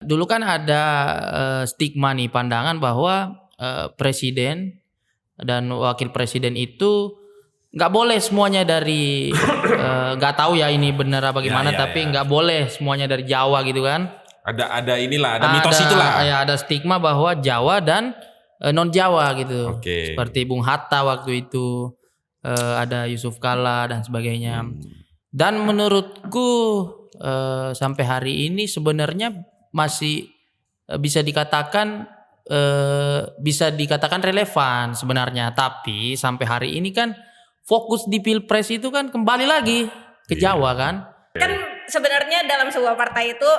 dulu kan ada stigma nih, pandangan bahwa presiden dan wakil presiden itu nggak boleh semuanya dari nggak tahu ya ini benar apa gimana, tapi nggak boleh semuanya dari Jawa gitu kan. Ada mitos itulah. Ya, ada stigma bahwa Jawa dan non Jawa gitu. Oke. Seperti Bung Hatta waktu itu, ada Yusuf Kalla dan sebagainya. Dan menurutku sampai hari ini sebenarnya masih bisa dikatakan relevan sebenarnya. Tapi sampai hari ini kan fokus di Pilpres itu kan kembali lagi ke Jawa kan. Kan sebenarnya dalam sebuah partai itu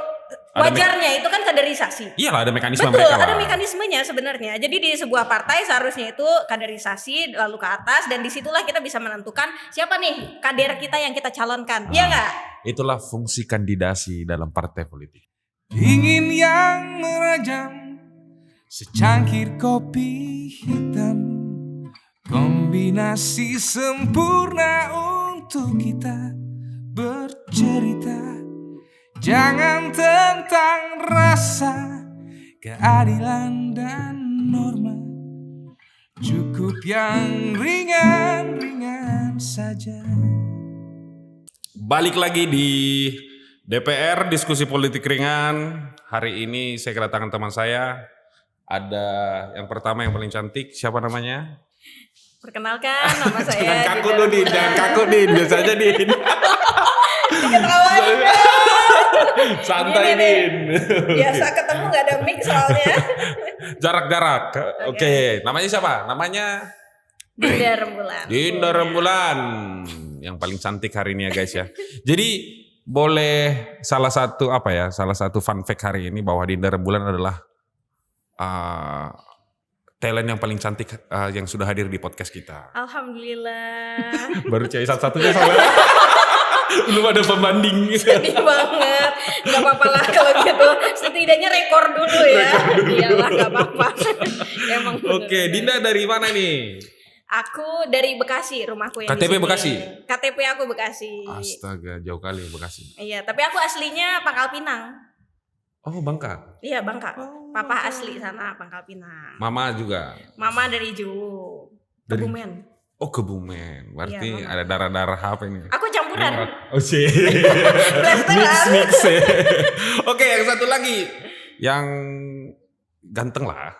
wajarnya itu kan kaderisasi. Iyalah, ada mekanisme Betul, mereka lah. ada mekanismenya sebenarnya. Jadi di sebuah partai seharusnya itu kaderisasi lalu ke atas, dan disitulah kita bisa menentukan siapa nih kader kita yang kita calonkan. Iya nggak? Itulah fungsi kandidasi dalam partai politik. Ingin yang merajam secangkir kopi hitam, kombinasi sempurna untuk kita bercerita. Jangan tentang rasa, keadilan dan norma, cukup yang ringan-ringan saja. Balik lagi di DPR, diskusi politik ringan. Hari ini saya kedatangan teman saya. Ada yang pertama yang paling cantik, siapa namanya? Perkenalkan, nama saya. Jangan kaku lu, Din. Jangan kaku, Din. Biasa aja, Din. Santai, Din. Biasa ketemu gak ada mic soalnya. Jarak-jarak. Oke. Namanya siapa? Namanya Dinda Rembulan. Dinda Rembulan. Yang paling cantik hari ini ya guys ya. Jadi boleh salah satu fun fact hari ini bahwa Dinda Rembulan adalah talent yang paling cantik yang sudah hadir di podcast kita. Alhamdulillah. Baru cewek satu-satunya soalnya. Belum ada pembanding. Sedih banget. Gak apa-apa lah kalau gitu. Setidaknya rekor dulu ya. Iyalah gak apa-apa. Emang Oke, Dinda dari mana nih? Aku dari Bekasi, rumahku yang KTP di sini. Bekasi? KTP aku Bekasi. Astaga, jauh kali Bekasi. Iya, tapi aku aslinya Pangkal Pinang. Oh, Bangka. Iya, Bangka. Papa asli sana Pangkal Pinang. Mama juga. Mama dari Juwu. Kebumen. Oh, Kebumen. Berarti Iya, ada darah-darah apa ini? Aku campuran. Oh sih. mix. Oke, yang satu lagi. Yang ganteng lah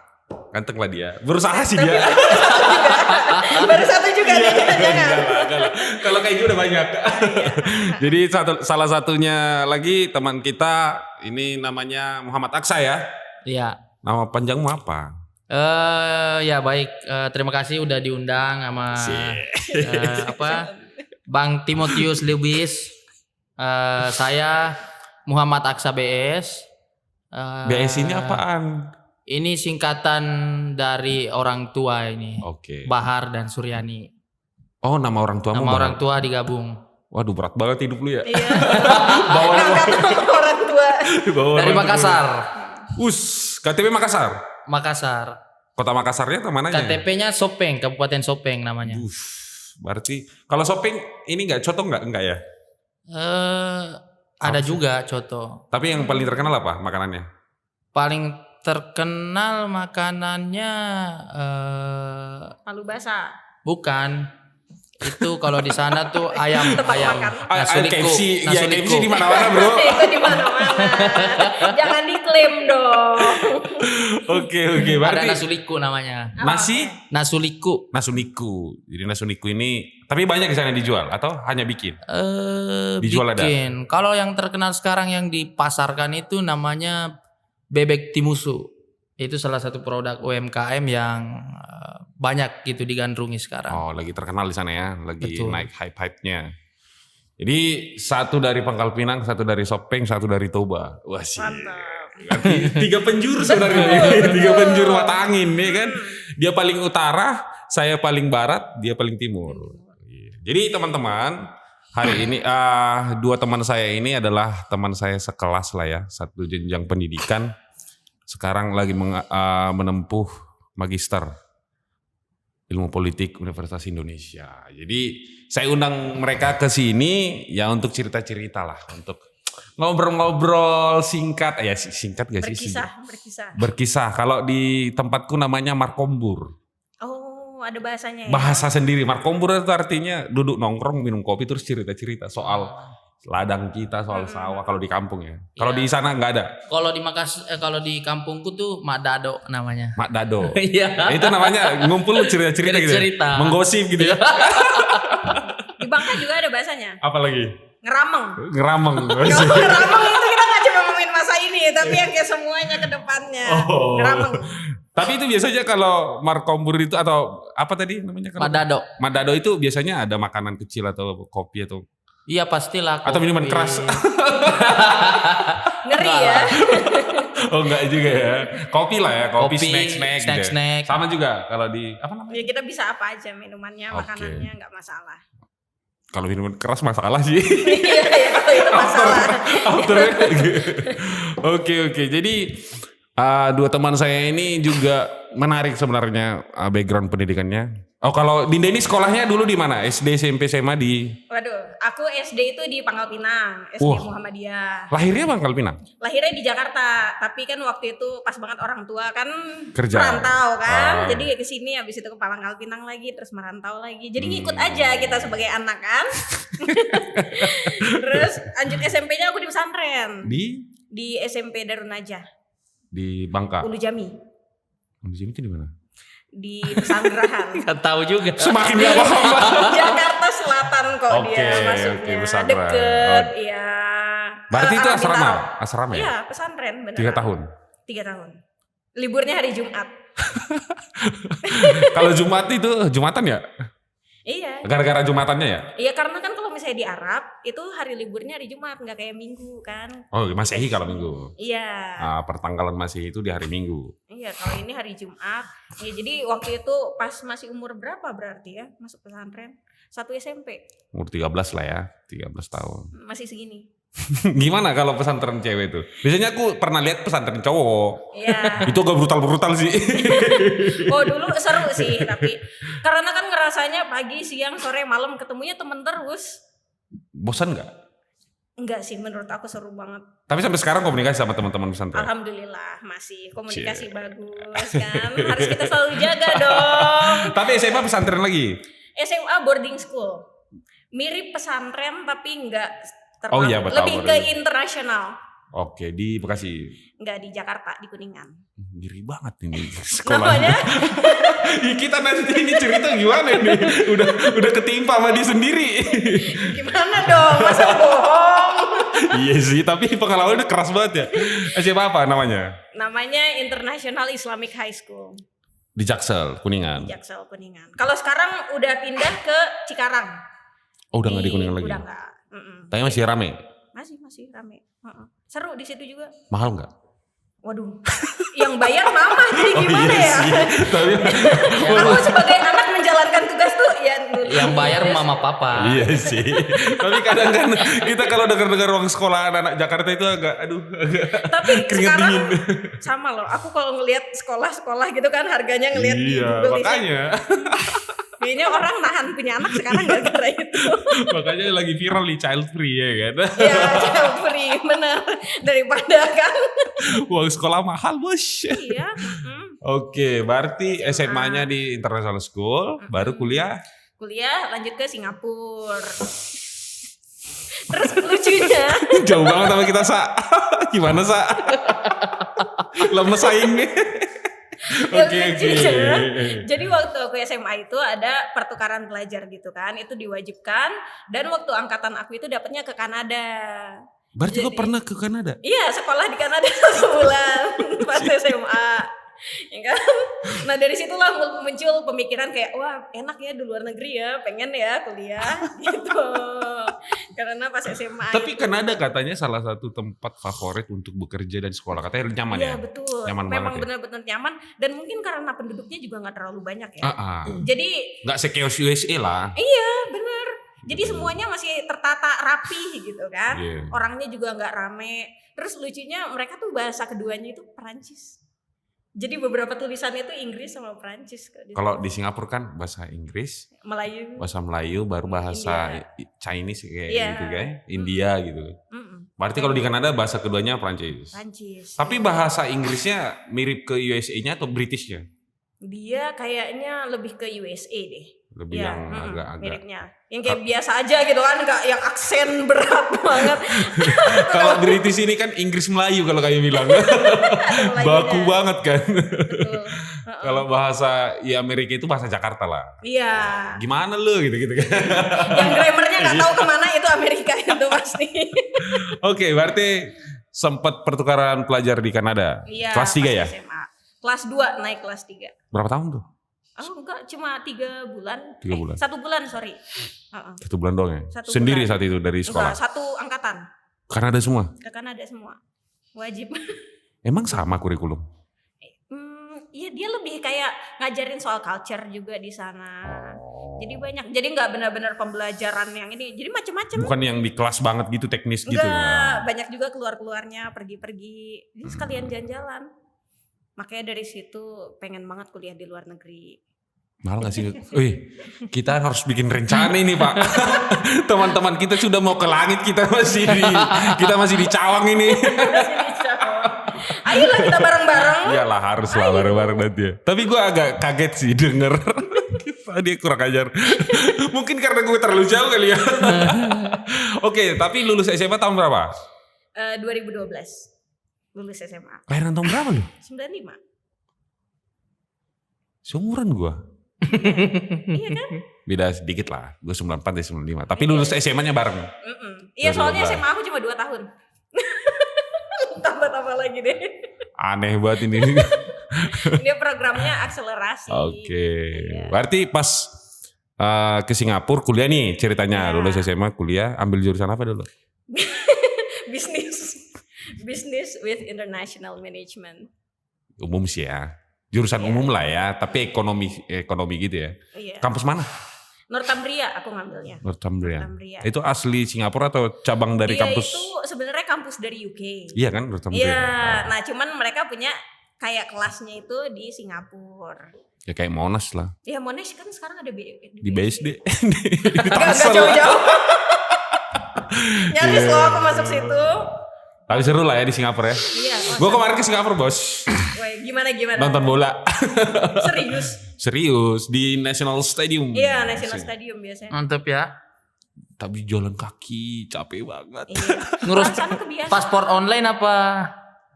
dia. Berusaha sih dia. Baru satu juga nih, jangan. Kalau kayak gitu udah banyak. Jadi salah satunya lagi teman kita ini namanya Muhammad Aksa ya. Iya. Nama panjangmu apa? Ya baik, terima kasih udah diundang sama Bang Timotius Lubis. Saya Muhammad Aksa BS. BS ini apaan? Ini singkatan dari orang tua ini. Oke. Bahar dan Suryani. Oh, nama orang tuamu? Nama orang tua digabung. Waduh, berat banget hidup lu ya. Iya. Ngangkat orang tua. Dari Makassar. KTP Makassar. Makassar. Kota Makassarnya atau mananya? KTP-nya Sopeng, Kabupaten Sopeng namanya. Berarti kalau Sopeng ini enggak coto enggak ya? Ada juga coto. Tapi yang paling terkenal apa makanannya? Paling terkenal makanannya Palu basah. bukan. Itu kalau di sana tuh ayam nasuliku. KFC di mana-mana, Bro. Itu di mana-mana. Jangan diklaim dong. Oke. Ada nasuliku namanya. Nasuliku. Nasuniku. Jadi nasuniku ini tapi banyak di sana dijual atau hanya bikin? Dijual bikin. Kalau yang terkenal sekarang yang dipasarkan itu namanya bebek timusu. Itu salah satu produk UMKM yang banyak gitu digandrungi sekarang. Oh, lagi terkenal di sana ya, lagi Betul. naik hype-nya. Jadi satu dari Pangkal Pinang, satu dari Sopeng, satu dari Toba. Wah sih. Mantap. 3 penjuru sebenarnya. 3 penjuru mata angin ya kan. Dia paling utara, saya paling barat, dia paling timur. Jadi teman-teman, hari ini 2 teman saya ini adalah teman saya sekelas lah ya, satu jenjang pendidikan. Sekarang lagi menempuh magister ilmu politik Universitas Indonesia. Jadi saya undang mereka ke sini ya untuk cerita-cerita lah, untuk ngobrol-ngobrol singkat. Ya singkat gak sih? Berkisah. Kalau di tempatku namanya markombur. Oh, ada bahasanya ya? Bahasa sendiri. Markombur itu artinya duduk nongkrong minum kopi terus cerita-cerita soal ladang kita, soal sawah kalau di kampung ya. Kalau di sana nggak ada. Kalau di kampungku tuh Mak Dado namanya. Mak Dado. Iya. Itu namanya ngumpul cerita-cerita gitu. Cerita. Menggosip gitu ya. Di Bangka juga ada bahasanya. Apa lagi? Ngerameng. Ngerameng. Kalau ngerameng itu kita nggak cuma ngomongin masa ini, tapi yang kayak semuanya ke depannya. Ngerameng. Tapi itu biasanya kalau markombur itu atau apa tadi namanya? Mak Dado. Mak Dado itu biasanya ada makanan kecil atau kopi atau Iya pastilah. atau minuman keras. Ngeri ya. Oh enggak juga ya. Kopi lah ya, kopi, Kopi, snack gitu. snack. Sama juga kalau di apa namanya? Ya kita bisa apa aja minumannya, Oke. makanannya nggak masalah. Kalau minuman keras masalah sih. Iya ya, kalau itu masalah. Oke. Jadi dua teman saya ini juga menarik sebenarnya background pendidikannya. Oh kalau Dinda ini sekolahnya dulu di mana? SD, SMP, SMA di? Waduh, aku SD itu di Pangkal Pinang, SD Wah. Muhammadiyah. Lahirnya Pangkal Pinang? Lahirnya di Jakarta, tapi kan waktu itu pas banget orang tua kan Kerja. merantau kan, Ah. jadi ke sini habis itu ke Pangkal Pinang lagi, terus merantau lagi. Jadi ngikut aja kita sebagai anak kan. Terus lanjut SMP-nya aku di pesantren, di SMP Darun Najah, Di Bangka. Ulu Jami, Di sini tuh di mana? di Pesanggerahan. Nggak tahu juga. Semakin gak paham. Jakarta Selatan kok Oke, dia oke, masuknya, Pesanggerahan. deket, Oh. ya. Berarti itu Arah asrama? Bintaro. Asrama ya? Iya, pesantren bener. 3 tahun. 3 tahun. Liburnya hari Jumat. Kalau Jumat itu Jumatan ya? Iya. Gara-gara Jumatannya ya? Iya karena kan kalau misalnya di Arab itu hari liburnya hari Jumat, nggak kayak Minggu kan. Oh Masehi kalau Minggu. Iya. Pertanggalan Masehi itu di hari Minggu. Iya kalau ini hari Jumat. Ya, jadi waktu itu pas masih umur berapa berarti ya masuk pesantren? 1 SMP. Umur 13 lah ya, 13 tahun. Masih segini. Gimana kalau pesantren cewek itu? Biasanya aku pernah lihat pesantren cowok. Iya. Itu agak brutal-brutal sih. Oh dulu seru sih tapi karena kan ngerasanya pagi, siang, sore, malam ketemunya temen terus. Bosan nggak? Enggak sih menurut aku seru banget. Tapi sampai sekarang komunikasi sama teman-teman pesantren. Alhamdulillah masih komunikasi bagus kan. Harus kita selalu jaga dong. Tapi SMA pesantren lagi. SMA boarding school. Mirip pesantren tapi enggak Oh iya, betul, lebih ke boarding. internasional. Oke, di Bekasi. Enggak di Jakarta, di Kuningan. Ngeri banget ini sekolah. Namanya Kita nanti ini cerita gimana nih? Udah ketimpa sama dia sendiri. gimana dong? Masa bohong? Iya sih, tapi pengalamannya keras banget ya. SMA apa namanya? Namanya International Islamic High School Di Jaksel, Kuningan. di Jaksel Kuningan. Kalau sekarang udah pindah ke Cikarang. Oh, udah nggak di Kuningan lagi. Udah enggak. Tapi masih rame. Masih rame. Seru di situ juga. Mahal nggak? Waduh, yang bayar mama jadi gimana ya? Sih. Tapi Aku sebagai anak menjalankan tugas tuh ya nurut. Yang bayar mama papa. iya sih. Tapi kadang kan kita kalau dengar-dengar ruang sekolah anak-anak Jakarta itu agak Tapi keringet sekarang dingin. sama loh. Aku kalau ngelihat sekolah-sekolah gitu kan harganya ngelihat di Iya, Google makanya. kayaknya orang nahan punya anak sekarang gara-gara itu. Makanya lagi viral di child free ya kan. Ya, child free bener daripada kan. Uang sekolah mahal, Bos. Iya. Oke, berarti SMA-nya di International School, baru kuliah. Kuliah lanjut ke Singapura. Terus lucunya Jauh banget sama kita, Sa. Gimana, Sa? Lemes saingnya. Oke. Jadi waktu aku SMA itu ada pertukaran pelajar gitu kan, itu diwajibkan dan waktu angkatan aku itu dapatnya ke Kanada. Berarti kok pernah ke Kanada? Iya, sekolah di Kanada sebulan pas SMA. Ya kan? Nah dari situlah muncul pemikiran kayak wah enak ya di luar negeri ya, pengen ya kuliah gitu. Karena pas SMA. Tapi Kanada katanya salah satu tempat favorit untuk bekerja dan sekolah. Katanya nyaman ya? Iya betul. Nyaman Memang banget ya? benar-benar nyaman dan mungkin karena penduduknya juga nggak terlalu banyak ya. Ah. Jadi Nggak sekeos USA lah. iya bener. Jadi semuanya masih tertata rapi gitu kan. Iya. Orangnya juga nggak rame. Terus lucunya mereka tuh bahasa keduanya itu Perancis. Jadi beberapa tulisannya itu Inggris sama Perancis. Kalau di Singapura kan bahasa Inggris, Melayu. bahasa Melayu, baru bahasa Chinese kayak Iya. gitu kan, India gitu. Mm-mm. Berarti kalau di Kanada bahasa keduanya Prancis. Prancis. Tapi bahasa Inggrisnya mirip ke USA-nya atau Britishnya? Dia kayaknya lebih ke USA deh. Lebih Ya, yang agak-agak. miripnya. Yang kayak biasa aja gitu kan, nggak yang aksen berat banget. Kalau British ini kan Inggris Melayu kalau kayak bilang. Baku banget kan. Betul. Kalau bahasa ya Amerika itu bahasa Jakarta lah. Iya. Gimana lu gitu-gitu kan. Yang grammarnya nggak tahu kemana itu Amerika itu pasti. Oke, berarti sempat pertukaran pelajar di Kanada. Iya. Kelas 3 pas ya? SMA. Kelas 2 naik kelas 3. Berapa tahun tuh? Oh enggak, cuma 3 bulan. 3 bulan. 1 bulan, sorry. 1 bulan doang ya? Satu Sendiri bulan. saat itu dari sekolah? Enggak, 1 angkatan. Kanada semua? Ke Kanada semua. Wajib. Emang sama kurikulum? Iya dia lebih kayak ngajarin soal culture juga di sana. Oh. Jadi banyak. Jadi nggak benar-benar pembelajaran yang ini. Jadi macam-macam. Bukan yang di kelas banget gitu, teknis gitu. Enggak, banyak juga keluar-keluarnya, pergi-pergi. Jadi sekalian jalan-jalan. Makanya dari situ pengen banget kuliah di luar negeri. Mahal gak sih? Wih, kita harus bikin rencana ini Pak. Teman-teman kita sudah mau ke langit, kita masih di cawang ini. Ayolah kita bareng-bareng. Iyalah harus lah bareng-bareng nanti ya. Tapi gue agak kaget sih denger. Dia kurang ajar. Mungkin karena gue terlalu jauh kali ya. Oke, tapi lulus SMA tahun berapa? 2012. Lulus SMA. Lahiran tahun berapa lu? 95. Seumuran gue. Iya kan? Beda sedikit lah. Gue 94 dia 95. Tapi lulus SMA-nya bareng. Iya soalnya SMA aku cuma 2 tahun. Tambah-tambah lagi deh. Aneh banget ini. Ini programnya akselerasi. Oke. Iya. Berarti pas ke Singapura kuliah nih ceritanya. Iya. Lulus SMA kuliah ambil jurusan apa dulu? Business with International Management. Umum sih ya. Jurusan umum lah ya, tapi ekonomi gitu ya. Iya. Kampus mana? Northumbria aku ngambilnya. Northumbria. Northumbria. Itu asli Singapura atau cabang dari Dia kampus? itu sebenarnya kampus dari UK. Iya kan Northumbria. Iya, nah cuman mereka punya kayak kelasnya itu di Singapura. Ya kayak Monash lah. Ya Monash kan sekarang ada Di BSD. Di Enggak Tangsel lah. jauh-jauh. Nyaris loh aku masuk situ. Tapi seru lah ya di Singapura ya. Iya. Gue kemarin ke Singapura bos. Wah, gimana? Nonton bola. Serius? Serius di National Stadium. Iya, National Stadium biasanya. Mantep ya. Tapi jalan kaki capek banget. Iya. Ngurus Orang sana kebiasaan. paspor online apa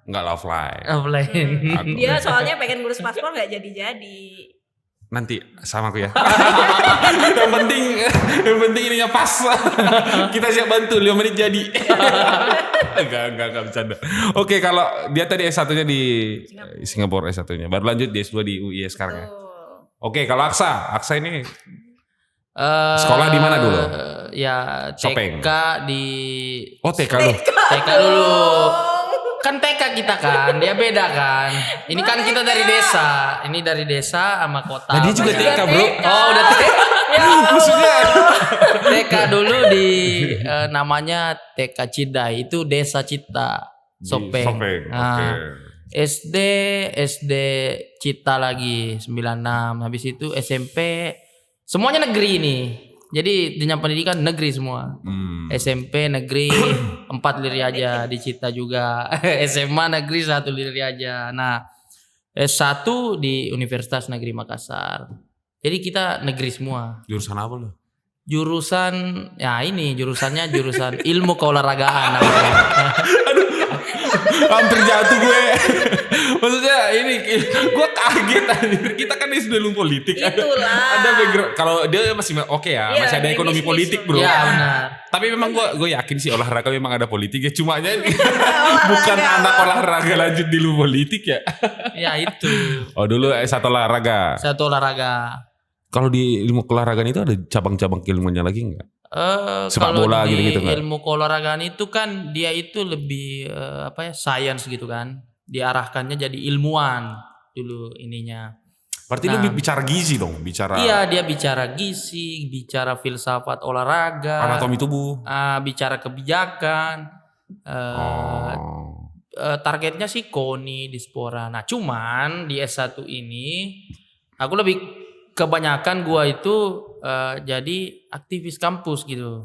Enggak lah offline. offline? Aku- Dia soalnya pengen ngurus paspor nggak jadi-jadi. Nanti sama aku ya. yang penting ininya pas. Kita siap bantu 5 menit jadi. Enggak bercanda. Oke, kalau dia tadi S1-nya di Singapura S1-nya. Baru lanjut di S2 di UI sekarang ya. Tuh. Oke, kalau Aksa ini sekolah di mana dulu? Ya Sopeng. TK di Oh, TK lu. TK dulu. Kan TK kita kan, dia beda kan. Ini kan kita dari desa. Ini dari desa sama kota. Nah, dia juga Banyak. TK, bro. Oh, udah TK. Maksudnya TK dulu di namanya TK Cidai, itu Desa Cita, Sopeng. Sopeng. Nah, Oke. SD Cita lagi 96. Habis itu SMP semuanya negeri nih. Jadi jenjang pendidikan negeri semua. SMP negeri 4 Liri aja di Cita juga. SMA negeri 1 Liri aja. Nah, S1 di Universitas Negeri Makassar. Jadi kita negeri semua. Jurusan apa lu? Jurusan ya ini jurusannya jurusan ilmu keolahragaan namanya. Hampir jatuh gue. Maksudnya ini gue kaget anjir. Kita kan SD ilmu politik. Itulah. Ada background. Kalau dia masih oke ya, Iya, masih ada di ekonomi bisnis politik, loh. Bro. Ya benar. Tapi memang gue yakin sih olahraga memang ada politik ya. Cuma aja bukan anak olahraga lanjut di ilmu politik ya. Ya itu. Oh dulu S1 olahraga. Satu olahraga. Kalau di ilmu keolahragaan itu ada cabang-cabang ilmunya lagi nggak? Sepak Kalau bola di gitu-gitu nggak? ilmu keolahragaan itu kan dia itu lebih apa ya science gitu kan. Diarahkannya jadi ilmuwan dulu ininya. Berarti lu bicara gizi dong, bicara Iya dia bicara gizi, bicara filsafat olahraga, anatomi tubuh. bicara kebijakan. Oh. Targetnya sih KONI, Dispora. Nah cuman di S1 ini aku lebih kebanyakan gua itu jadi aktivis kampus gitu.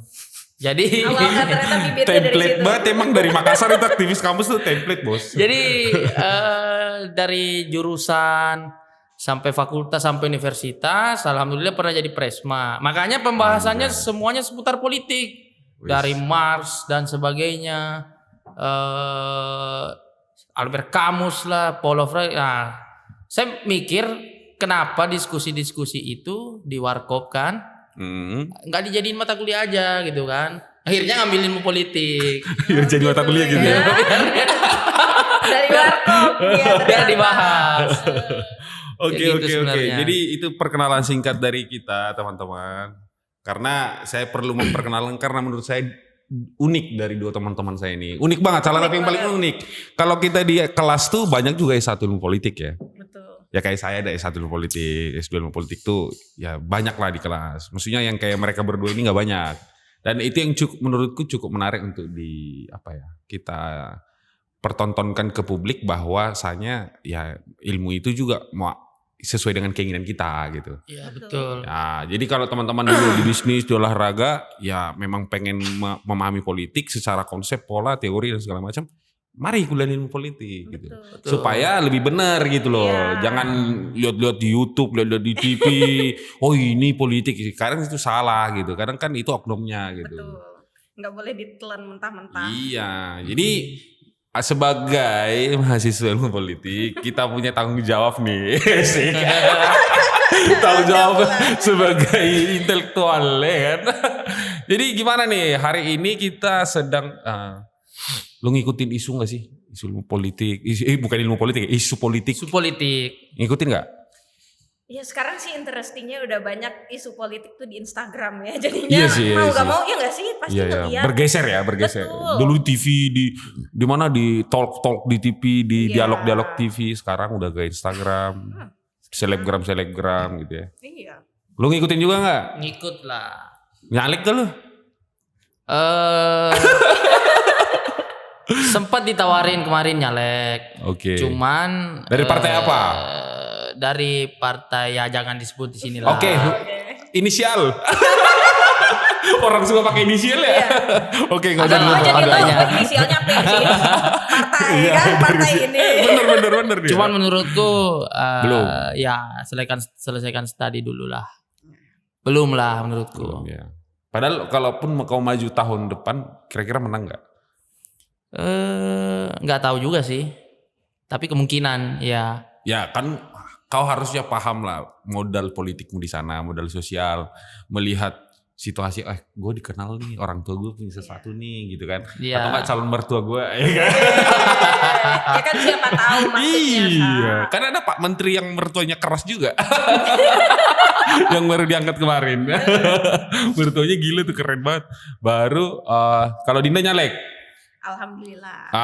Jadi Awal kan ternyata bibitnya dari Template situ. banget emang dari Makassar itu aktivis kampus tuh template bos. jadi dari jurusan sampai fakultas sampai universitas, alhamdulillah pernah jadi presma. Makanya pembahasannya semuanya seputar politik. Dari Marx dan sebagainya, Albert Camus lah, Paulo Freire. Nah, saya mikir kenapa diskusi-diskusi itu di warkop kan nggak dijadiin mata kuliah aja gitu kan. Akhirnya ngambil ilmu politik. Biar jadi mata kuliah gitu ya. Dari warkop ya Biar dibahas. Oke Kayak gitu oke oke. sebenarnya. Jadi itu perkenalan singkat dari kita teman-teman. Karena saya perlu memperkenalkan karena menurut saya unik dari dua teman-teman saya ini. Unik banget, salah satu yang paling unik. Kalau kita di kelas tuh banyak juga S1 ilmu politik ya. Betul. Ya kayak saya ada S1 ilmu politik, S2 ilmu politik tuh ya banyak lah di kelas. Maksudnya yang kayak mereka berdua ini nggak banyak. Dan itu yang menurutku cukup menarik untuk kita pertontonkan ke publik bahwasanya ya ilmu itu juga sesuai dengan keinginan kita gitu. Iya betul. Ya, jadi kalau teman-teman dulu di bisnis, di olahraga, ya memang pengen memahami politik secara konsep, pola, teori dan segala macam, mari kuliah ilmu politik gitu. Betul. Supaya lebih benar gitu loh. Iya. Jangan lihat-lihat di YouTube, lihat-lihat di TV, oh ini politik. Kadang itu salah gitu. Kadang kan itu oknumnya gitu. Betul. Nggak boleh ditelan mentah-mentah. Iya, jadi sebagai mahasiswa ilmu politik, kita punya tanggung jawab nih. Sih. Tanggung jawab sebagai intelektual ya kan. Jadi gimana nih, hari ini kita sedang lu ngikutin isu gak sih? Isu ilmu politik, bukan ilmu politik, isu politik. Isu politik. Ngikutin gak? Ya sekarang sih interestingnya udah banyak isu politik tuh di Instagram ya. Jadinya Iya sih, mau iya gak sih. mau ya gak sih pasti ngeliat. Bergeser ya, bergeser. Betul. Dulu TV di mana di talk di TV, di Iya. dialog TV, sekarang udah ke Instagram, selebgram gitu ya. Iya. Lu ngikutin juga nggak? Ngikut lah. Nyalek gak lu? Sempat ditawarin kemarin nyalek. Oke. Cuman Dari partai apa? Dari partai ya jangan disebut di sini lah. Oke, inisial. Orang suka pakai inisial ya? Oke, nggak Ada usah lah, disebut. Jadi adanya. tuh inisialnya P sih. Partai kan, partai ini. Bener dia. Cuman menurutku Belum. ya selesaikan studi dulu lah. Belum lah menurutku. Ya. Padahal kalaupun kau maju tahun depan, kira-kira menang nggak? Nggak tahu juga sih. Tapi kemungkinan ya. Ya kan kau harusnya paham lah modal politikmu di sana, modal sosial, melihat situasi, gue dikenal nih, orang tua gue punya sesuatu nih gitu kan. Iya. Atau nggak calon mertua gue, ya kan? Ya kan siapa tahu maksudnya. Iya, kan ada Pak Menteri yang mertuanya keras juga. Yang baru diangkat kemarin. Mertuanya gila tuh, keren banget. Baru kalau Dinda nyalek. Alhamdulillah.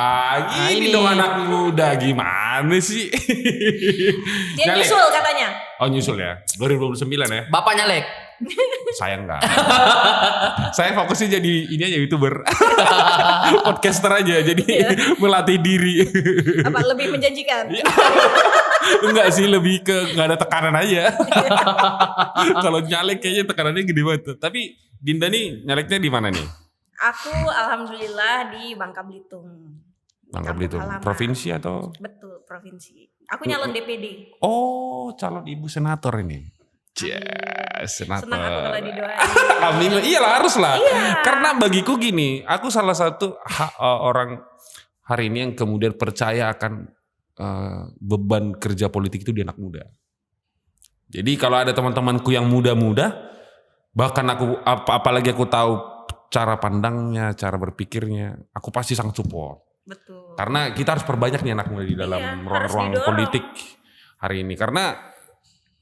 Gini ini. dong anak muda, gimana sih? Dia Nyalek. nyusul katanya. Oh nyusul ya, 2029 ya. Bapak nyalek. Saya enggak. Saya fokusnya jadi ini aja YouTuber. Podcaster aja, jadi melatih diri. Apa lebih menjanjikan? Enggak sih, lebih ke nggak ada tekanan aja. Kalau nyalek kayaknya tekanannya gede banget. Tapi Dinda nih nyaleknya di mana nih? Aku alhamdulillah di Bangka Belitung. Bangka Kampung Belitung. halaman. Provinsi atau? Betul, provinsi. Aku nyalon DPD. Oh, calon ibu senator ini. Yes, senator. Senang aku kalau didoain. Amin. Iyalah, harus lah. Iya. Karena bagiku gini, aku salah satu orang hari ini yang kemudian percaya akan beban kerja politik itu di anak muda. Jadi kalau ada teman-temanku yang muda-muda, bahkan aku apalagi aku tahu cara pandangnya, cara berpikirnya, aku pasti sangat support. Betul. Karena kita harus perbanyak nih anak muda di dalam Iya, ruang-ruang harus didorong. politik hari ini. Karena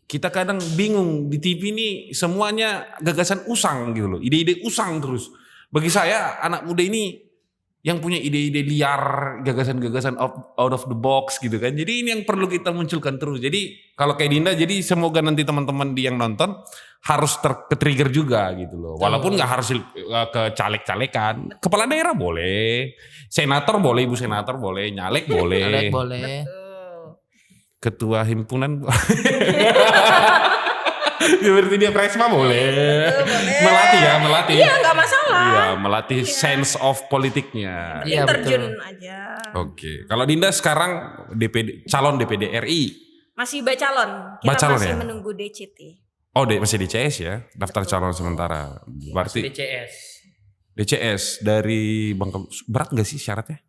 kita kadang bingung di TV ini semuanya gagasan usang gitu loh, ide-ide usang terus. Bagi saya anak muda ini yang punya ide-ide liar, gagasan-gagasan out of the box gitu kan. Jadi ini yang perlu kita munculkan terus. Jadi kalau kayak Dinda, jadi semoga nanti teman-teman yang nonton harus ke-trigger juga gitu loh. Walaupun nggak harus ke caleg-calekan. Kepala daerah boleh, senator boleh, ibu senator boleh, nyalek boleh. Nyalek boleh. Betul. Ketua himpunan Seperti dia Presma boleh. Boleh. Melatih. Iya, nggak masalah. Iya, melatih sense of politiknya. Iya, Terjun betul. aja. Oke. Kalau Dinda sekarang calon DPD RI. Masih bacalon. Kita Bacalon masih ya? menunggu DCT. Oh, masih DCS ya, daftar calon sementara. Berarti DCS. DCS dari Bangka, berat nggak sih syaratnya?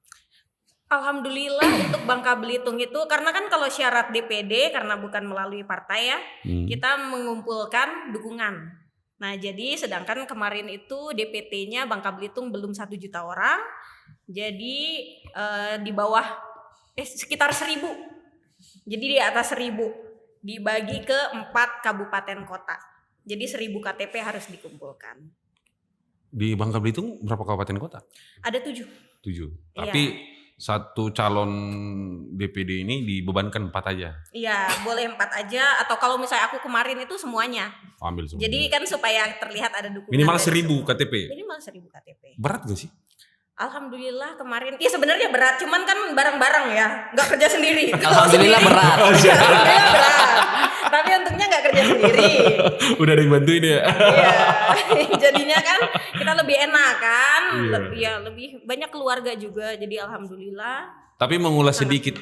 Alhamdulillah untuk Bangka Belitung itu karena kan kalau syarat DPD karena bukan melalui partai ya, kita mengumpulkan dukungan. Nah jadi sedangkan kemarin itu DPT-nya Bangka Belitung belum 1 juta orang, jadi di bawah sekitar 1.000, jadi di atas 1.000 dibagi ke 4 kabupaten kota, jadi 1.000 KTP harus dikumpulkan. Di Bangka Belitung berapa kabupaten kota? Ada 7. 7. Iya. Tapi satu calon DPD ini dibebankan 4 aja. Iya, boleh 4 aja atau kalau misalnya aku kemarin itu semuanya. Ambil semua. Jadi kan supaya terlihat ada dukungan. minimal dari 1.000 KTP. Minimal 1.000 KTP. Berat gak sih? Alhamdulillah kemarin, ya sebenarnya berat, cuman kan bareng-bareng ya, nggak kerja sendiri. Alhamdulillah berat. Alhamdulillah berat. Tapi untungnya nggak kerja sendiri. Udah ada yang bantuin ya. Iya, jadinya kan kita lebih enak kan, Iya. lebih banyak keluarga juga, jadi alhamdulillah. Tapi mengulas sedikit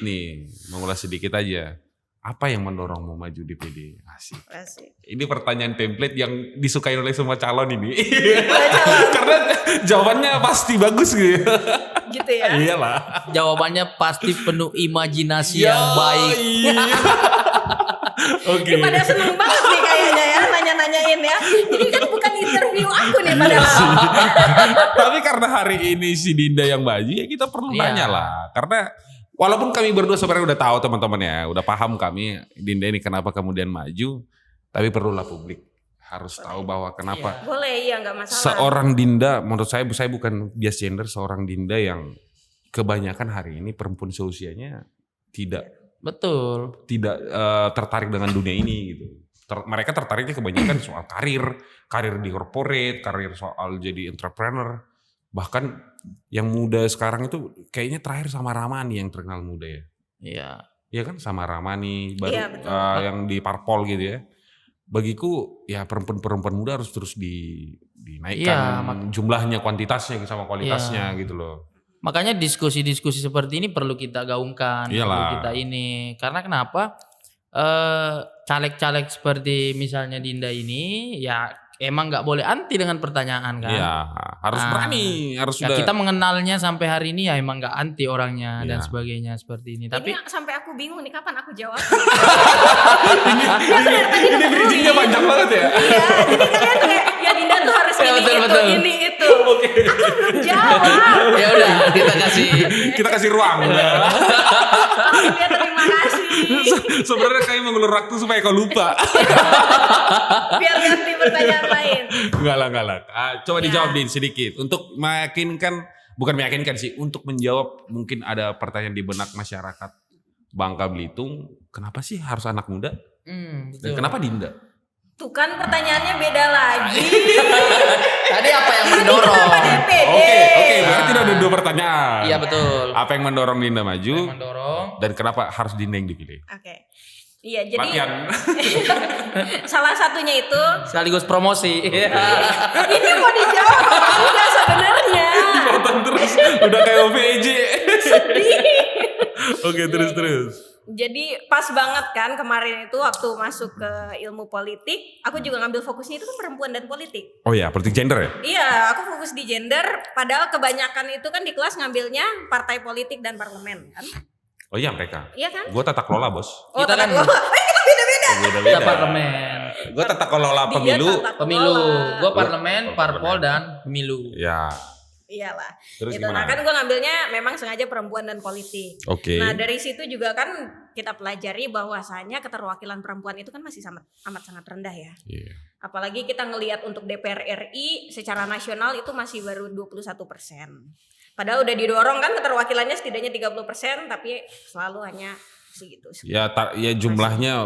aja. Apa yang mendorongmu maju DPD? Asik. Asik. Ini pertanyaan template yang disukai oleh semua calon ini. Calon. Karena jawabannya pasti bagus gitu. Gitu ya. Iyalah. Jawabannya pasti penuh imajinasi yang baik. Oke. Ini pada seneng banget nih kayaknya ya, nanya-nanyain ya. Jadi kan bukan interview aku nih padahal. Tapi karena hari ini si Dinda yang maju ya kita perlu Iya. nanya lah. Karena walaupun kami berdua sebenarnya udah tahu teman-teman ya, udah paham kami Dinda ini kenapa kemudian maju, tapi perlulah publik harus tahu bahwa kenapa Boleh, iya nggak masalah. seorang Dinda, menurut saya bukan bias gender, seorang Dinda yang kebanyakan hari ini perempuan seusianya tidak Betul. tertarik dengan dunia ini gitu. Mereka tertariknya kebanyakan soal karir di corporate, karir soal jadi entrepreneur. Bahkan yang muda sekarang itu kayaknya terakhir sama Ramani yang terkenal muda ya. Iya. Iya kan sama Ramani baru Iya, betul. yang di Parpol gitu ya. Bagiku ya perempuan muda harus terus dinaikkan Iya, jumlahnya, kuantitasnya sama kualitasnya gitu loh. Makanya diskusi-diskusi seperti ini perlu kita gaungkan, perlu Iyalah. kita ini. Karena kenapa? Caleg-caleg seperti misalnya Dinda ini, ya emang nggak boleh anti dengan pertanyaan kan? Iya, harus Ah. berani, harus Ya, sudah. kita mengenalnya sampai hari ini ya emang nggak anti orangnya dan Iya. sebagainya seperti ini. Tapi Ini sampai aku bingung nih kapan aku jawab. ini bridgingnya panjang banget ya. Iya, jadi kalian tuh kayak ya Dinda tuh harus Ya, ini betul, itu, betul. ini itu. Aku belum jawab. ya udah kita kasih. Kita kasih ruang. Ya terima kasih. Sebenarnya kayak mengulur waktu supaya kau lupa. Biar ganti pertanyaan lain. Enggak lah. Coba Ya. dijawab Din sedikit untuk bukan meyakinkan sih, untuk menjawab mungkin ada pertanyaan di benak masyarakat Bangka Belitung, kenapa sih harus anak muda? Dan Betul. kenapa Dinda? Tuh kan pertanyaannya beda lagi. Tadi apa yang mendorong? Kenapa DPD? Oke, berarti udah ada 2 pertanyaan. Iya betul. Apa yang mendorong Dinda maju? Yang mendorong. Dan kenapa harus Dinda yang dipilih? Oke. Iya, jadi Latihan. salah satunya itu Sekaligus promosi. ini mau dijawab apa enggak sebenarnya? Dipotong terus, udah kayak OVJ. Oke, terus. Jadi pas banget kan kemarin itu waktu masuk ke ilmu politik, aku juga ngambil fokusnya itu kan perempuan dan politik. Oh ya, politik gender ya? Iya, aku fokus di gender, padahal kebanyakan itu kan di kelas ngambilnya partai politik dan parlemen kan. Oh iya mereka. Iya kan? Gue tata kelola bos. Oh, Kita kan- kita beda-beda. Kita parlemen, Gue tata kelola Dia pemilu. tata pemilu. kelola. Gua parlemen, parpol dan pemilu. Ya. Iyalah. Terus Gitu. Nah gimana? kan gue ngambilnya memang sengaja perempuan dan politik. Oke. Nah dari situ juga kan kita pelajari bahwasanya keterwakilan perempuan itu kan masih amat sangat rendah ya. Iya. Apalagi kita ngelihat untuk DPR RI secara nasional itu masih baru 21%. Padahal udah didorong kan keterwakilannya setidaknya 30%, tapi selalu hanya segitu. Ya jumlahnya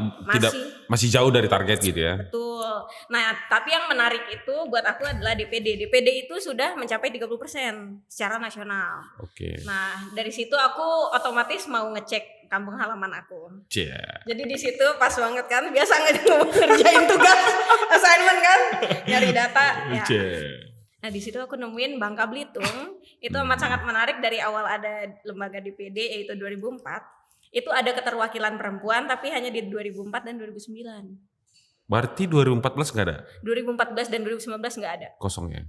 masih jauh dari target gitu ya. Betul. Nah, tapi yang menarik itu buat aku adalah DPD. DPD itu sudah mencapai 30% secara nasional. Oke. Nah, dari situ aku otomatis mau ngecek kampung halaman aku. Yeah. Jadi di situ pas banget kan, biasa ngerjain tugas assignment kan, nyari data ya. Nah, di situ aku nemuin Bangka Belitung itu amat sangat menarik. Dari awal ada lembaga DPD yaitu 2004. Itu ada keterwakilan perempuan tapi hanya di 2004 dan 2009. Berarti 2014 nggak ada? 2014 dan 2019 nggak ada. Kosong ya?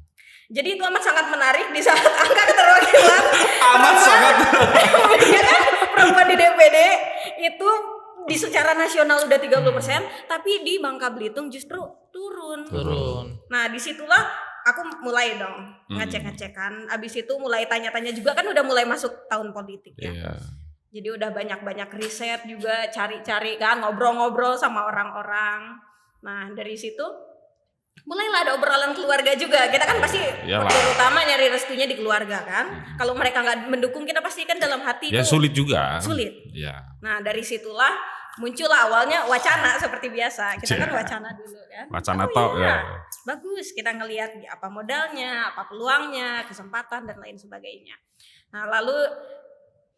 Jadi itu amat sangat menarik di saat angka keterwakilan Amat sangat. ya kan, perempuan di DPD itu di secara nasional udah 30%, tapi di Bangka Belitung justru turun. Nah, disitulah aku mulai dong ngecek-ngecekan. Abis itu mulai tanya-tanya juga, kan udah mulai masuk tahun politik ya. Yeah. Jadi udah banyak-banyak riset juga, cari-cari kan, ngobrol-ngobrol sama orang-orang. Nah, dari situ mulailah ada obrolan keluarga juga. Kita kan pasti terutama nyari restunya di keluarga kan. Kalau mereka nggak mendukung, kita pasti kan dalam hati ya tuh sulit juga. Sulit. Ya. Nah, dari situlah muncullah awalnya wacana seperti biasa. Kita kan wacana dulu kan. Wacana ya. Bagus, kita ngelihat apa modalnya, apa peluangnya, kesempatan dan lain sebagainya. Nah, lalu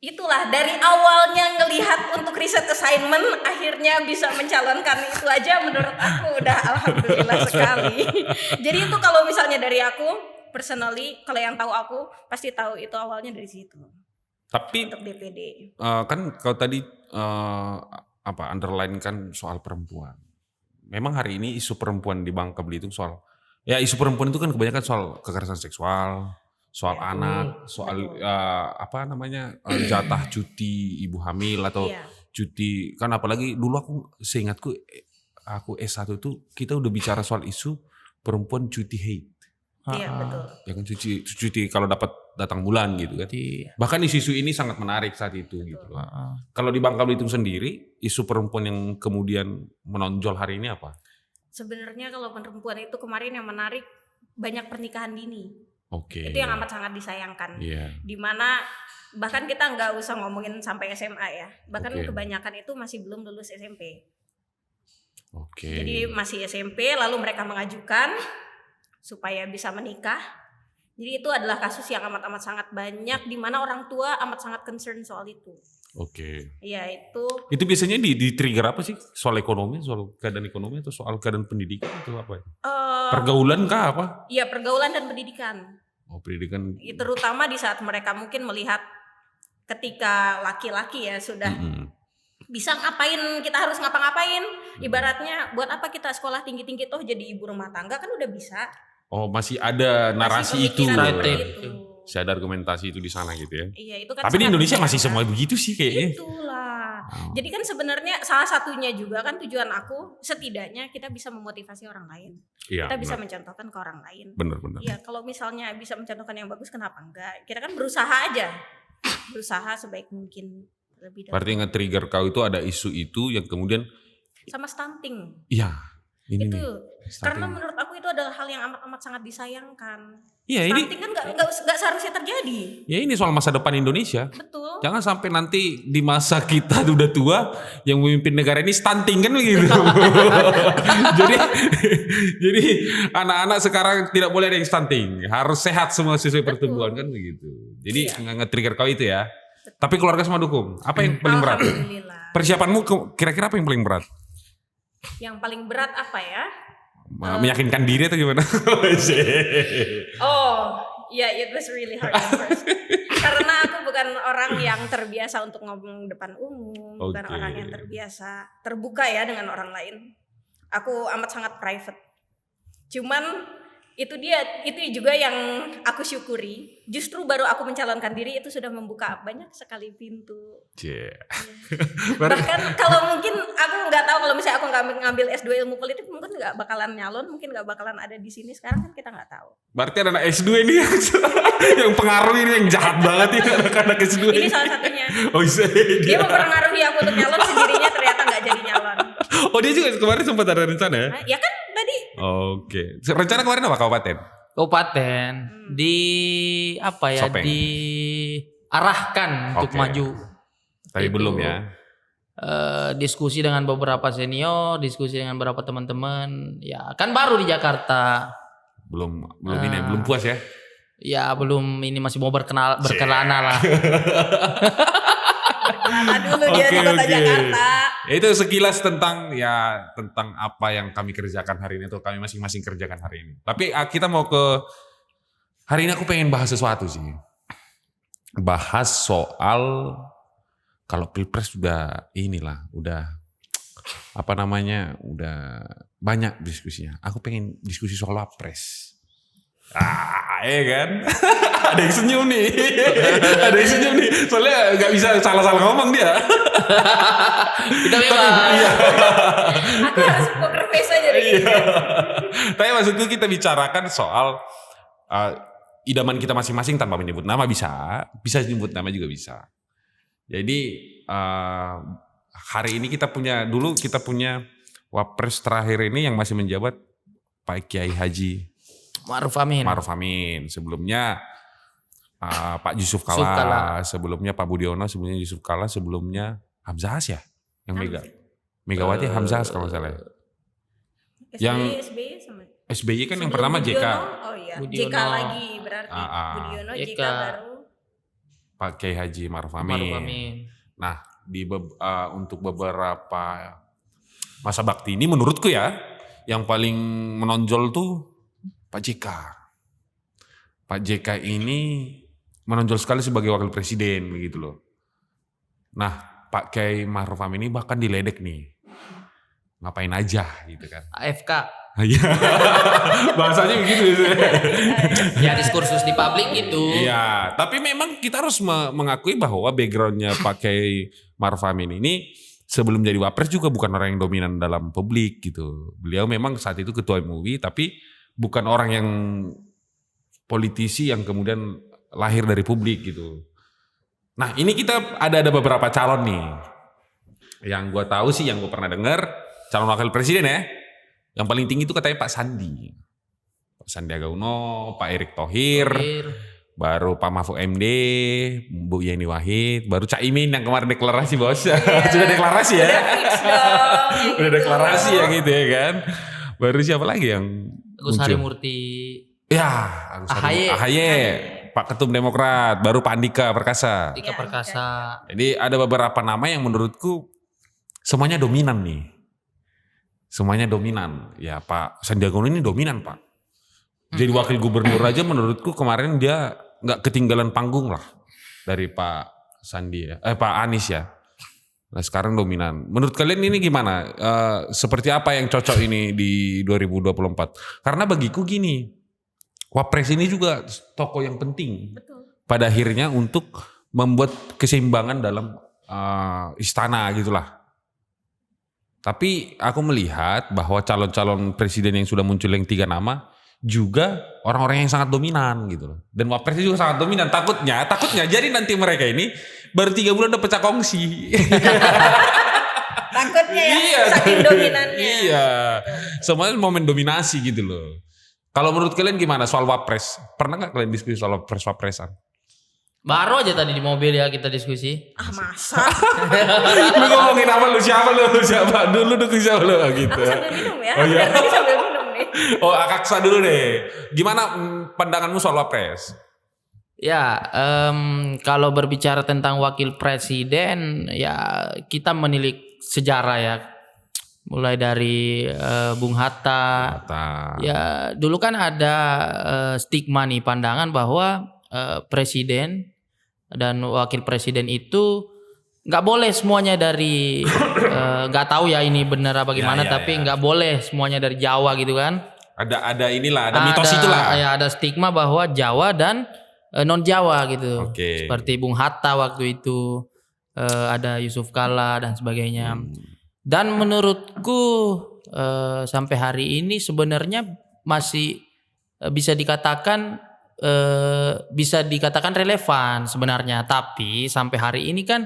itulah dari awalnya ngelihat untuk riset assignment akhirnya bisa mencalonkan, itu aja menurut aku udah alhamdulillah sekali. Jadi itu kalau misalnya dari aku personally, kalau yang tahu aku pasti tahu itu awalnya dari situ. Tapi untuk DPD kan kalau tadi underline kan soal perempuan. Memang hari ini isu perempuan di Bangka Belitung isu perempuan itu kan kebanyakan soal kekerasan seksual, soal anak, soal jatah cuti ibu hamil atau cuti, kan apalagi dulu aku seingatku aku S1 itu kita udah bicara soal isu perempuan cuti haid. Iya betul. Ya kan cuti kalau dapat datang bulan gitu kan. Bahkan isu-isu ini sangat menarik saat itu gitu. Kalau di Bangka Belitung sendiri isu perempuan yang kemudian menonjol hari ini apa? Sebenarnya kalau perempuan itu kemarin yang menarik banyak pernikahan dini. Oke. Itu yang amat sangat disayangkan. Yeah. Dimana bahkan kita nggak usah ngomongin sampai SMA ya. Bahkan kebanyakan itu masih belum lulus SMP. Oke. Jadi masih SMP lalu mereka mengajukan supaya bisa menikah. Jadi itu adalah kasus yang amat sangat banyak di mana orang tua amat sangat concern soal itu. Oke. Iya itu. Itu biasanya di trigger apa sih? Soal ekonomi, soal keadaan ekonomi atau soal keadaan pendidikan atau apa? Pergaulan kah apa? Iya, pergaulan dan pendidikan. Oh, pendidikan. Terutama di saat mereka mungkin melihat ketika laki-laki ya sudah bisa ngapain, kita harus ngapa-ngapain. Ibaratnya buat apa kita sekolah tinggi-tinggi toh jadi ibu rumah tangga kan udah bisa. Oh, masih ada narasi itu. Masih ada argumentasi itu di sana gitu ya. Iya, itu kan. Tapi di Indonesia masih semua begitu sih kayaknya. Itulah. Jadi kan sebenarnya salah satunya juga kan tujuan aku setidaknya kita bisa memotivasi orang lain. Iya, kita bisa mencontohkan ke orang lain. Benar. Iya, kalau misalnya bisa mencontohkan yang bagus kenapa enggak? Kita kan berusaha aja. Berusaha sebaik mungkin lebih dari. Berarti nge-trigger kau itu ada isu itu yang kemudian sama stunting. Iya. Ini itu nih, karena menurut aku itu adalah hal yang amat sangat disayangkan. Iya, stunting kan nggak seharusnya terjadi. Ya ini soal masa depan Indonesia. Betul. Jangan sampai nanti di masa kita udah tua yang memimpin negara ini stunting kan begitu. jadi anak-anak sekarang tidak boleh ada yang stunting, harus sehat semua sesuai pertumbuhan kan begitu. Jadi nge-trigger kau itu ya. Betul. Tapi keluarga semua dukung. Apa yang paling berat? Persiapanmu kira-kira apa yang paling berat? Yang paling berat apa ya? Meyakinkan diri atau gimana? It was really hard at first. Karena aku bukan orang yang terbiasa untuk ngomong depan umum, bukan orang yang terbiasa terbuka ya dengan orang lain. Aku amat sangat private. Cuman itu juga yang aku syukuri. Justru baru aku mencalonkan diri itu sudah membuka banyak sekali pintu. Bahkan kalau mungkin aku nggak tahu kalau misalnya aku nggak ngambil S2 ilmu politik mungkin nggak bakalan nyalon, mungkin nggak bakalan ada di sini sekarang kan kita nggak tahu. Berarti ada anak S2 ini yang pengaruh ini yang jahat banget ini anak S2. Ini salah satunya. Oh iya. Dia mempengaruhi aku untuk nyalon, sendirinya ternyata nggak jadi nyalon. Oh dia juga kemarin sempat ada rencana ya? Ya kan tadi. Oke. Rencana kemarin apa kabupaten? Kabupaten di apa ya? Sopeng. Diarahkan untuk maju. Tapi belum ya. diskusi dengan beberapa senior, diskusi dengan beberapa teman-teman. Ya kan baru di Jakarta. Belum ini belum puas ya. Ya belum, ini masih mau berkelana lah. Nah, dulu dia di kota Jakarta. Ya, itu sekilas tentang apa yang kami kerjakan hari ini atau kami masing-masing kerjakan hari ini. Tapi kita mau ke hari ini, aku pengen bahas sesuatu sih. Bahas soal kalau Pilpres udah udah banyak diskusinya. Aku pengen diskusi soal Wapres. Kan? Ada yang senyum nih. Soalnya nggak bisa salah-salah ngomong dia. Kita memang. Aku harus poker face aja deh. Tapi maksudku kita bicarakan soal idaman kita masing-masing tanpa menyebut nama bisa menyebut nama juga bisa. Jadi hari ini kita punya Wapres terakhir ini yang masih menjabat Pak Kiai Haji Ma'ruf Amin. Sebelumnya Pak Yusuf Kalla, sebelumnya Pak Budiono, sebelumnya Yusuf Kalla, sebelumnya Hamzahas ya, yang Megawati Hamzahas kalau nggak salah. SBY sama SBY kan yang pertama JK. Oh iya, Budiono. JK lagi berarti. Budiono, JK baru. Pak Kiai Haji Ma'ruf Amin. Nah, untuk beberapa masa bakti ini menurutku ya, yang paling menonjol tuh Pak JK. Pak JK ini menonjol sekali sebagai wakil presiden begitu loh. Nah, Pak Kiai Ma'ruf Amin ini bahkan diledek nih. Ngapain aja gitu kan. AFK. Iya. Bahasanya begitu. Ya diskursus di publik gitu. Iya, tapi memang kita harus mengakui bahwa backgroundnya Pak Kiai Ma'ruf Amin ini sebelum jadi Wapres juga bukan orang yang dominan dalam publik gitu. Beliau memang saat itu ketua MUI tapi bukan orang yang politisi yang kemudian lahir dari publik gitu. Nah ini kita ada beberapa calon nih. Yang gue tahu sih, yang gue pernah dengar, calon wakil presiden ya. Yang paling tinggi itu katanya Pak Sandi. Pak Sandiaga Uno, Pak Erick Thohir, baru Pak Mahfud MD, Bu Yeni Wahid, baru Cak Imin yang kemarin deklarasi bos. Sudah deklarasi ya. Udah deklarasi ya gitu ya kan. Baru siapa lagi yang Agus Harimurti. Ya, AHY. Pak Ketum Demokrat, baru Pak Andika Perkasa. Andika Perkasa. Jadi ada beberapa nama yang menurutku semuanya dominan nih. Semuanya dominan. Ya Pak Sandiaga Uno ini dominan Pak. Jadi wakil gubernur aja menurutku kemarin dia nggak ketinggalan panggung lah dari Pak Sandi ya. Pak Anies ya. Nah sekarang dominan. Menurut kalian ini gimana? Seperti apa yang cocok ini di 2024? Karena bagiku gini, Wapres ini juga tokoh yang penting. Betul. Pada akhirnya untuk membuat keseimbangan dalam istana gitulah. Tapi aku melihat bahwa calon-calon presiden yang sudah muncul yang 3 nama juga orang-orang yang sangat dominan gitu loh. Dan Wapres juga sangat dominan. Takutnya jadi nanti mereka ini baru 3 bulan udah pecah kongsi. Takutnya ya, Iya, saking dominannya. Iya, semuanya mau mendominasi gitu loh. Kalau menurut kalian gimana soal Wapres? Pernah nggak kalian diskusi soal Wapresan? Baru aja tadi di mobil ya kita diskusi. Masa? Lu ngomongin apa lu? Siapa? Dulu siapa lu gitu. Aku sambil minum ya. Oh iya. Aku sambil minum nih. Oh Akaksa dulu deh. Gimana pandanganmu soal Wapres? Ya, kalau berbicara tentang wakil presiden, ya kita menilik sejarah ya. Mulai dari Bung Hatta. Ya, dulu kan ada stigma nih, pandangan bahwa presiden dan wakil presiden itu nggak boleh semuanya dari nggak tahu ya ini benar apa gimana, tapi nggak boleh semuanya dari Jawa gitu kan. Ada mitos itulah. Ya, ada stigma bahwa Jawa dan non Jawa gitu. Okay. Seperti Bung Hatta waktu itu, ada Yusuf Kalla dan sebagainya. Dan menurutku sampai hari ini sebenarnya masih bisa dikatakan relevan sebenarnya. Tapi sampai hari ini kan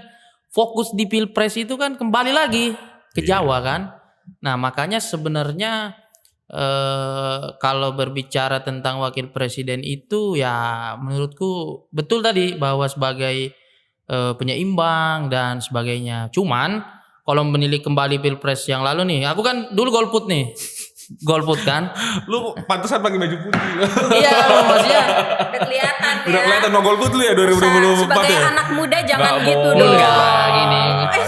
fokus di Pilpres itu kan kembali lagi ke Jawa kan. Nah makanya sebenarnya kalau berbicara tentang wakil presiden itu ya menurutku betul tadi bahwa sebagai penyeimbang dan sebagainya. Cuman kalau menilik kembali pilpres yang lalu nih, aku kan dulu golput nih, golput kan. Lu pantesan pakai baju putih. Iya, maksudnya Udah kelihatan ya. Udah kelihatan mau golput lu ya 2024 Sebagai ya. anak muda jangan Nggak gitu boleh. dong. enggak gini.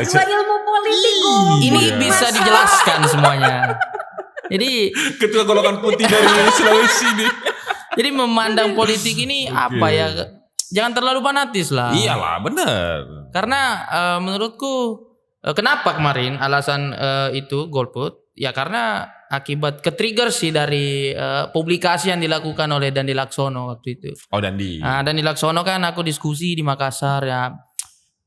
S2 ilmu politik kok. Ini bisa dijelaskan semuanya. Jadi Ketua golongan putih dari Sulawesi nih. Jadi memandang politik ini apa ya? Jangan terlalu fanatis lah. Iyalah, bener. Karena menurutku kenapa kemarin alasan itu golput? Ya karena akibat ketrigger sih dari publikasi yang dilakukan oleh Dandi Laksono waktu itu. Oh, Dandi. Nah, Dandi Laksono kan aku diskusi di Makassar ya.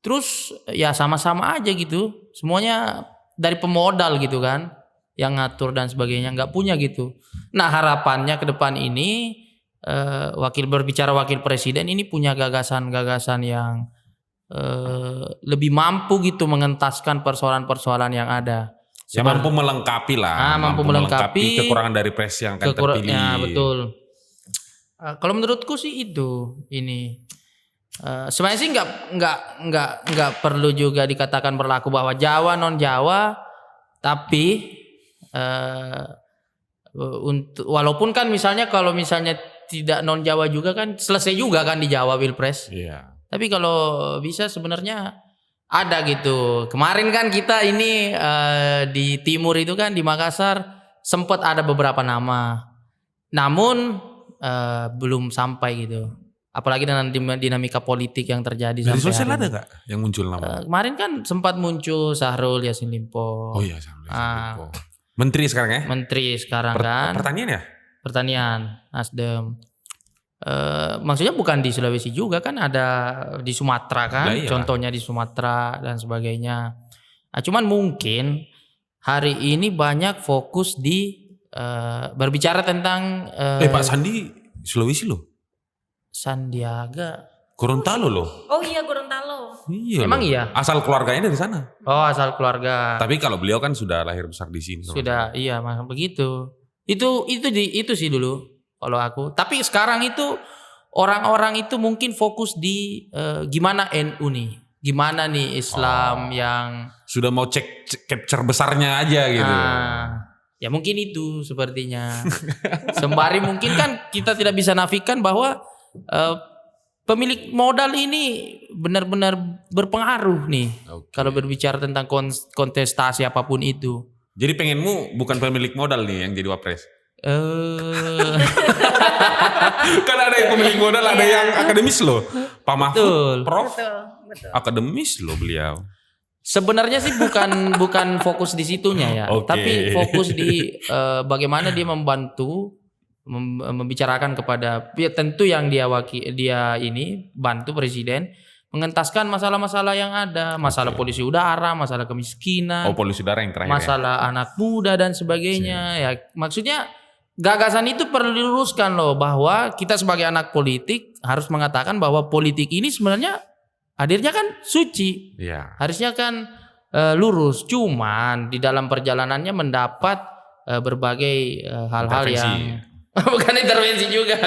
Terus ya sama-sama aja gitu. Semuanya dari pemodal gitu kan. Yang ngatur dan sebagainya nggak punya gitu. Nah harapannya ke depan ini wakil presiden ini punya gagasan-gagasan yang lebih mampu gitu mengentaskan persoalan-persoalan yang ada. Ya mampu melengkapi lah. Mampu melengkapi kekurangan dari pres yang akan terpilih. Ya betul. Kalau menurutku sih itu ini. Sebenarnya sih nggak perlu juga dikatakan berlaku bahwa Jawa non Jawa, tapi walaupun kan misalnya kalau misalnya tidak non Jawa juga kan selesai juga kan di Jawa Pilpres. Iya. Tapi kalau bisa sebenarnya ada gitu. Kemarin kan kita ini di timur itu kan di Makassar sempat ada beberapa nama. Namun belum sampai gitu. Apalagi dengan dinamika politik yang terjadi Dari sampai sosial hari ada ini. gak yang muncul nama? Kemarin kan sempat muncul Syahrul Yassin Limpo. Oh iya, Menteri sekarang ya? Menteri sekarang kan. Pertanian ya? Pertanian, Nasdem. Maksudnya bukan di Sulawesi juga kan, ada di Sumatera kan, Lah, iyalah. contohnya di Sumatera dan sebagainya. Nah, cuman mungkin hari ini banyak fokus di berbicara tentang Pak Sandi Sulawesi loh. Sandiaga. Gorontalo loh. Oh iya Gorontalo. Iya. Emang loh. iya? Asal keluarganya dari sana. Oh, asal keluarga. Tapi kalau beliau kan sudah lahir besar di sini. Sudah, iya, begitu. Itu sih dulu kalau aku. Tapi sekarang itu orang-orang itu mungkin fokus di gimana NU nih, gimana nih Islam yang Sudah mau cek capture besarnya aja gitu. ya mungkin itu sepertinya. Sembari mungkin kan kita tidak bisa nafikan bahwa pemilik modal ini benar-benar berpengaruh nih. Oke. Kalau berbicara tentang kontestasi apapun itu. Jadi pengenmu bukan pemilik modal nih yang jadi wapres. Kan ada yang pemilik modal, ada yang akademis loh. Pak Mahfud, Betul. Prof, Betul. akademis loh beliau. Sebenarnya sih bukan fokus di situnya ya, Oke. tapi fokus di bagaimana dia membantu membicarakan kepada ya tentu yang dia ini bantu presiden mengentaskan masalah-masalah yang ada, masalah polusi udara, masalah kemiskinan, Oh, polusi udara yang terakhir ya. masalah anak muda dan sebagainya. Ya maksudnya gagasan itu perlu diluruskan loh, bahwa kita sebagai anak politik harus mengatakan bahwa politik ini sebenarnya hadirnya kan suci. Iya. Harusnya kan lurus, cuman di dalam perjalanannya mendapat berbagai hal-hal Intervensi. yang bukan intervensi juga.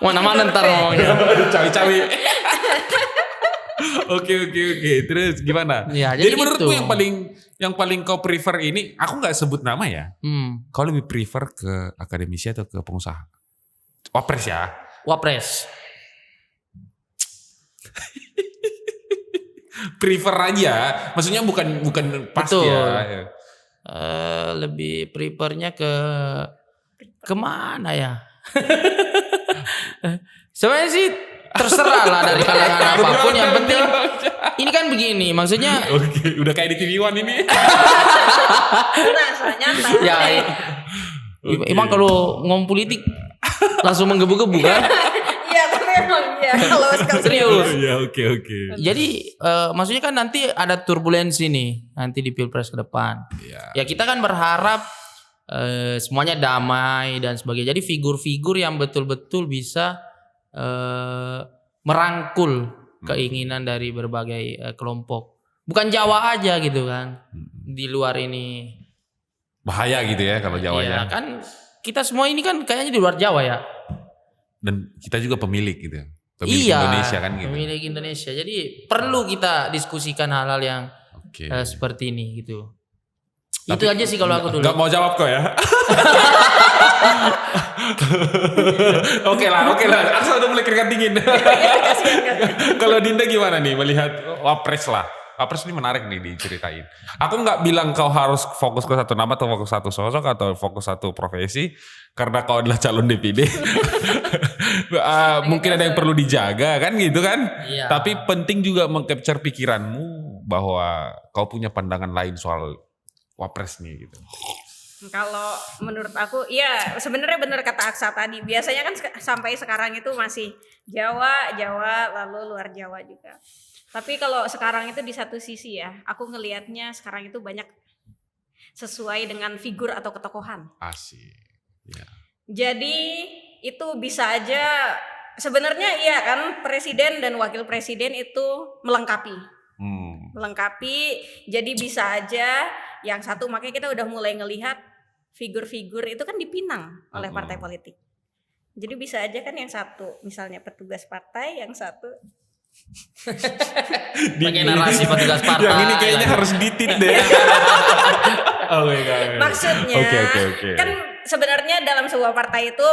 Mana-mana ntar ngomongnya. Cawi-cawi. Oke. Terus gimana? Ya, Jadi jadi menurutku gitu. yang paling kau prefer ini, aku nggak sebut nama ya. Kau lebih prefer ke akademisi atau ke pengusaha? Wapres ya. Wapres. Prefer aja. Maksudnya bukan pasti Betul. ya. Lebih prefernya kemana ya? Sebenarnya sih terserah lah dari kalangan apapun, yang penting ini kan begini, maksudnya Oke, udah kayak di TV One ini. Rasa nyata. ya emang kalau ngomong politik langsung menggebu-gebu kan? Iya tapi emang ya kalau sekarang Serius. Ya, oke. Jadi maksudnya kan nanti ada turbulensi nih nanti di Pilpres ke depan. Iya. Ya kita kan berharap semuanya damai dan sebagainya. Jadi figur-figur yang betul-betul bisa merangkul keinginan dari berbagai kelompok. Bukan Jawa aja gitu kan. Di luar ini. Bahaya gitu ya kalau Iya Jawanya. kan kita semua ini kan kayaknya di luar Jawa ya. Dan kita juga pemilik gitu. Pemilik Iya, Indonesia kan gitu. Pemilik Indonesia. Jadi perlu kita diskusikan hal-hal yang Oke. seperti ini gitu. Itu aja sih kalau aku dulu. Gak mau jawab kok ya. Oke lah. Asa udah mulai keringat dingin. Kalau Dinda gimana nih melihat Wapres lah? Wapres ini menarik nih diceritain. Aku nggak bilang kau harus fokus ke satu nama atau fokus satu sosok atau fokus satu profesi, karena kau adalah calon DPD. Mungkin ada yang perlu dijaga kan gitu kan. Iya. Tapi penting juga meng-capture pikiranmu bahwa kau punya pandangan lain soal Wapres nih gitu. Kalau menurut aku, ya sebenarnya benar kata Aksa tadi. Biasanya kan sampai sekarang itu masih Jawa, lalu luar Jawa juga. Tapi kalau sekarang itu di satu sisi ya, aku ngelihatnya sekarang itu banyak sesuai dengan figur atau ketokohan. Asik. Ya. Jadi itu bisa aja sebenarnya iya kan, presiden dan wakil presiden itu melengkapi. Jadi bisa aja yang satu, makanya kita udah mulai ngelihat figur-figur itu kan dipinang oleh partai politik. Jadi bisa aja kan yang satu misalnya petugas partai, yang satu Pakai narasi petugas partai. Yang ini kayaknya harus ditit deh. Maksudnya Oke. kan sebenarnya dalam sebuah partai itu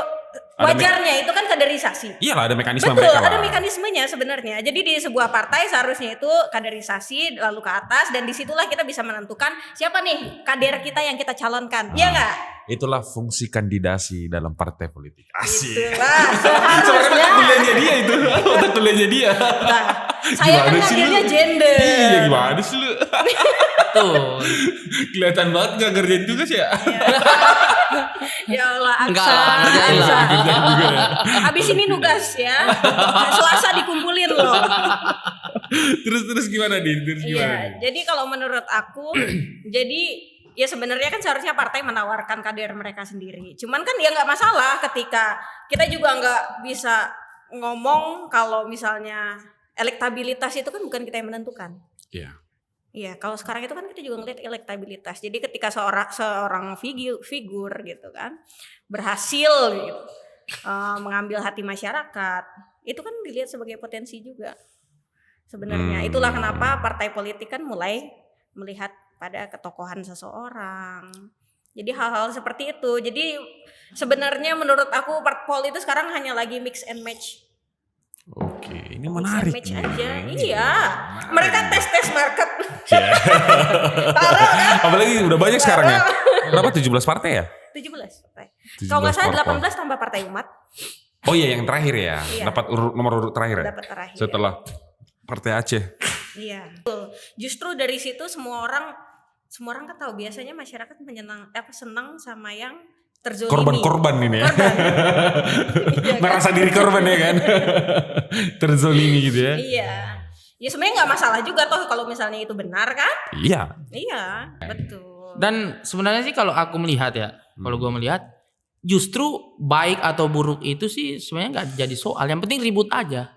wajarnya itu kan kaderisasi. Iyalah ada mekanisme Betul, mereka lah. ada mekanismenya sebenarnya. Jadi di sebuah partai seharusnya itu kaderisasi lalu ke atas, dan disitulah kita bisa menentukan siapa nih kader kita yang kita calonkan. Iya nggak? Itulah fungsi kandidasi dalam partai politik. Asik. Itulah Sebenarnya seharusnya. kuliahnya dia itu. Otak kuliahnya dia. Nah, saya kan Gimana sih lu? ngambilnya gender. Iya gimana sih lu? Tuh. Kelihatan banget gak ngerjain juga sih ya. Ya Allah, Enggak Aksa. lah, ngerjain lah. Ngerjain juga ya. Habis ini nugas ya. Selasa dikumpulin loh. Terus gimana Din? Iya, jadi kalau menurut aku jadi ya sebenarnya kan seharusnya partai menawarkan kader mereka sendiri. Cuman kan ya nggak masalah ketika kita juga nggak bisa ngomong kalau misalnya elektabilitas itu kan bukan kita yang menentukan. Iya. Iya, kalau sekarang itu kan kita juga ngeliat elektabilitas. Jadi ketika seorang figur gitu kan berhasil gitu mengambil hati masyarakat, itu kan dilihat sebagai potensi juga. Sebenarnya itulah kenapa partai politik kan mulai melihat pada ketokohan seseorang. Jadi hal-hal seperti itu. Jadi sebenarnya menurut aku parpol itu sekarang hanya lagi mix and match. Oke, ini Mix and menarik match nih. aja. Ini Iya. menarik. Mereka tes market. Iya. Parah kan? Apalagi udah banyak sekarang ya. Berapa 17 partai ya? 17 partai. Kalau nggak salah parpol. 18 tambah Partai Umat. Oh iya yang terakhir ya. Iya. Dapat nomor urut terakhir ya. Dapat terakhir. Setelah Partai Aceh. Iya. Betul. Justru dari situ semua orang kan tahu biasanya masyarakat senang sama yang terzolimi. Korban-korban ini ya. Korban. Iya kan? Merasa diri korban ya kan. Terzolimi gitu ya. Iya. Ya sebenarnya nggak masalah juga toh kalau misalnya itu benar kan? Iya. Iya, betul. Dan sebenarnya sih kalau aku melihat ya, kalau gue melihat justru baik atau buruk itu sih sebenarnya nggak jadi soal. Yang penting ribut aja.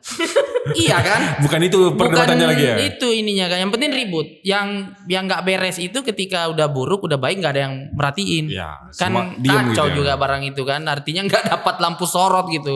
Iya kan? Bukan itu perdebatannya lagi ya. Itu ininya kan. Yang penting ribut. Yang nggak beres itu ketika udah buruk, udah baik nggak ada yang merhatiin. Iya, Kan semua diem kacau gitu ya. juga barang itu kan. Artinya nggak dapat lampu sorot gitu.